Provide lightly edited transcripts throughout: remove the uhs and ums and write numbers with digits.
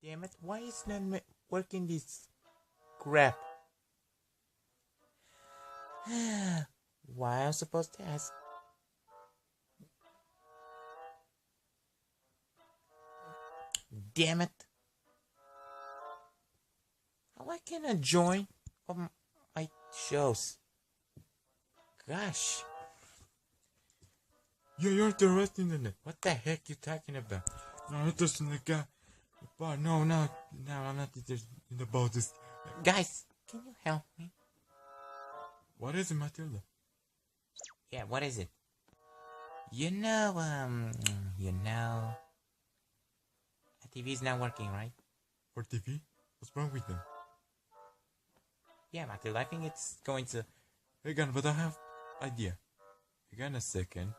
Damn it, why is not working this crap? Why I'm supposed to ask? Damn it. How I cannot join my shows? Gosh. You're interested in it. What the heck you talking about? No, interested in the guy. But no, I'm not interested about this. Guys, can you help me? What is it, Matilda? Yeah, what is it? The TV is not working, right? For TV? What's wrong with them? Yeah, Matilda, I think it's going to... Hey, Gun, but I have idea. Hang on a second.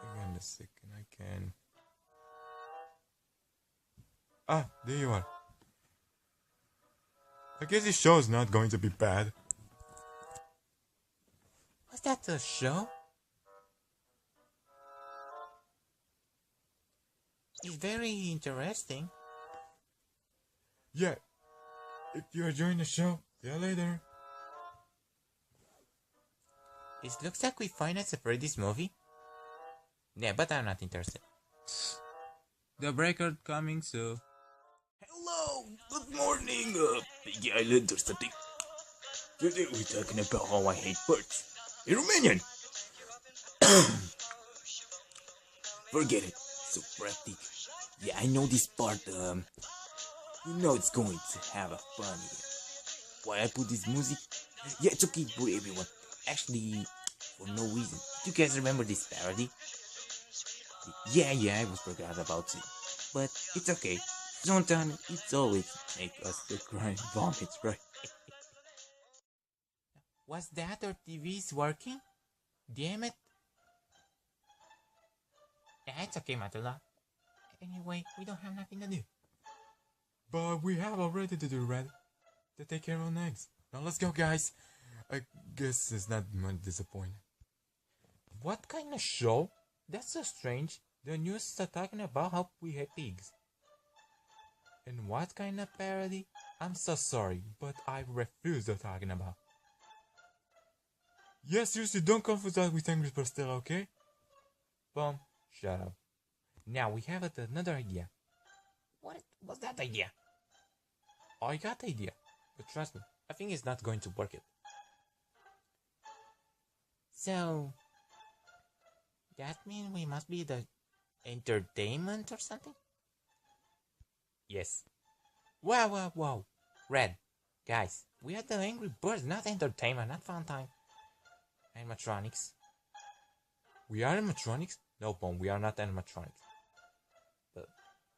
Hang on a second, I can... Ah, there you are. I guess this show is not going to be bad. Was that a show? It's very interesting. Yeah. If you are enjoying the show, see you later. It looks like we financed a Freddy's movie. Yeah, but I'm not interested. The breaker coming soon. Hello, good morning, Piggy Island or something. Today we're talking about how I hate birds. In Romanian. Forget it. So practic. Yeah, I know this part, you know it's going to have a fun here. Why I put this music? Yeah, it's okay for everyone. Actually, for no reason. Do you guys remember this parody? Yeah, I was forgot about it. But it's okay. Sometimes it's always make us the crying vomits, right? Was that our TV's working? Damn it. Yeah, it's okay, Matilda. Anyway, we don't have nothing to do. But we have already to do, right? To take care of eggs. Now let's go, guys. I guess it's not much disappointing. What kind of show? That's so strange. The news are talking about how we hate pigs. And what kind of parody? I'm so sorry, but I refuse to talking about. Yes, seriously, don't confuse that with Angry Birds still, okay? Boom, shut up. Now we have another idea. What was that idea? I got the idea, but trust me, I think it's not going to work it. So, that means we must be the entertainment or something? Yes. Wow. Red. Guys, we are the Angry Birds, not entertainment, not fun time. Animatronics. We are animatronics? No, Pom, we are not animatronics. But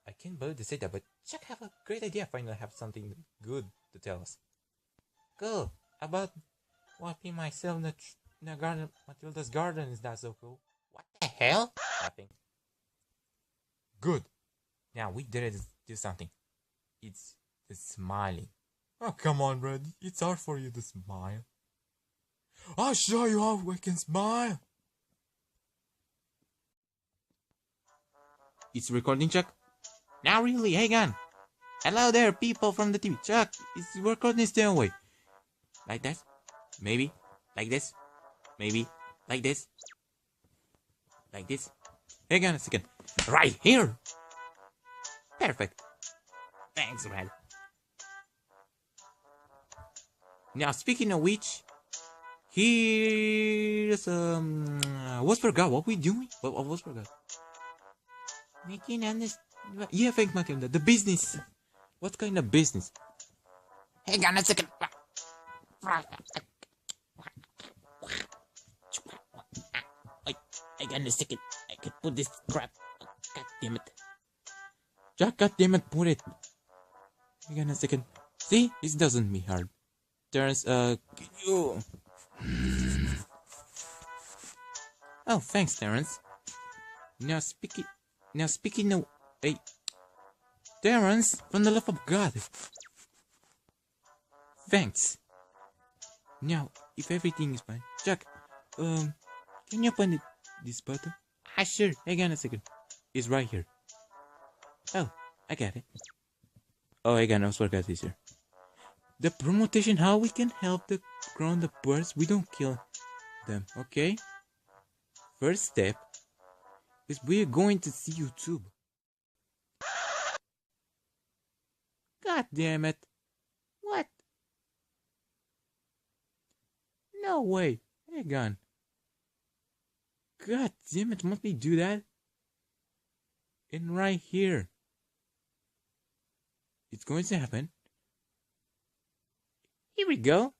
I can't believe they say that, but Chuck have a great idea. Finally have something good to tell us. Cool. About wiping myself in the garden. Matilda's garden is not so cool. What the hell? Nothing. Good. Now we did do something. It's the smiling. Oh, come on, Red. It's hard for you to smile. I'll show you how we can smile. It's recording, Chuck? Now really, hang on. Hello there, people from the TV. Chuck, it's recording still away. Like that? Maybe. Like this? Maybe. Like this? Like this? Hang on a second. Right here! Perfect. Thanks, Red. Now, speaking of which, here's what's forgot? What we doing? What was forgot? Making honest. Yeah, thank Matilda. The business. What kind of business? Hang on a second. Hang on a second. I can put this crap. God damn it. Jack, God damn it, put it. Hang on a second. See? This doesn't be hard. Terrence, you. Oh, thanks, Terrence. Now speaking of, hey, Terrence, from the love of God. Thanks. Now, if everything is fine, Jack, can you open this button? Ah, sure. Hang on a second. It's right here. Oh, I got it. Oh, hang on. I also got this here. The promotion, how we can help the grown up birds. We don't kill them, okay? First step is we're going to see YouTube. God damn it. What? No way. Hang on. God damn it, must we do that? And right here. It's going to happen. Here we go.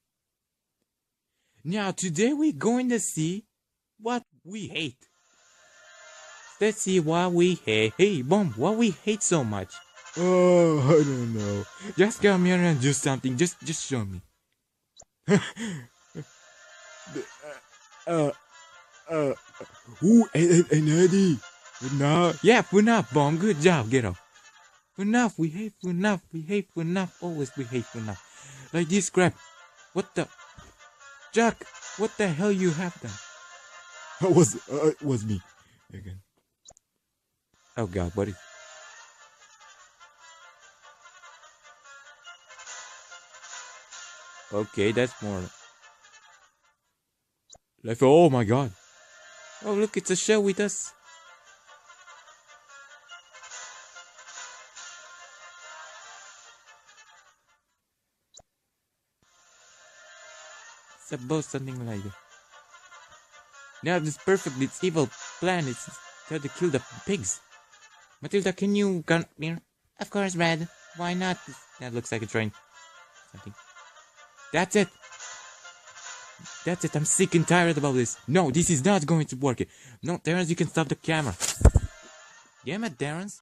Now today we're going to see what we hate. Let's see what we hate. Hey, Bomb, what we hate so much? Oh, I don't know. Just come here and do something. Just show me. Ooh, and Eddie. FNAF. Yeah, FNAF, Bomb. Good job. Get up. FNAF. We hate FNAF. We hate FNAF. Always we hate FNAF. Like this crap. What the? Jack, what the hell you have done? It was me. Again. Oh God, what is? Okay, that's more. Like, oh my God. Oh look, it's a show with us. It's about something like that. Now this perfect, this evil plan is try to kill the pigs. Matilda, can you come here? Of course, Red. Why not? That looks like a train. Something. That's it. That's it. I'm sick and tired about this. No, this is not going to work. No, Terrence, you can stop the camera. Damn it, Terrence.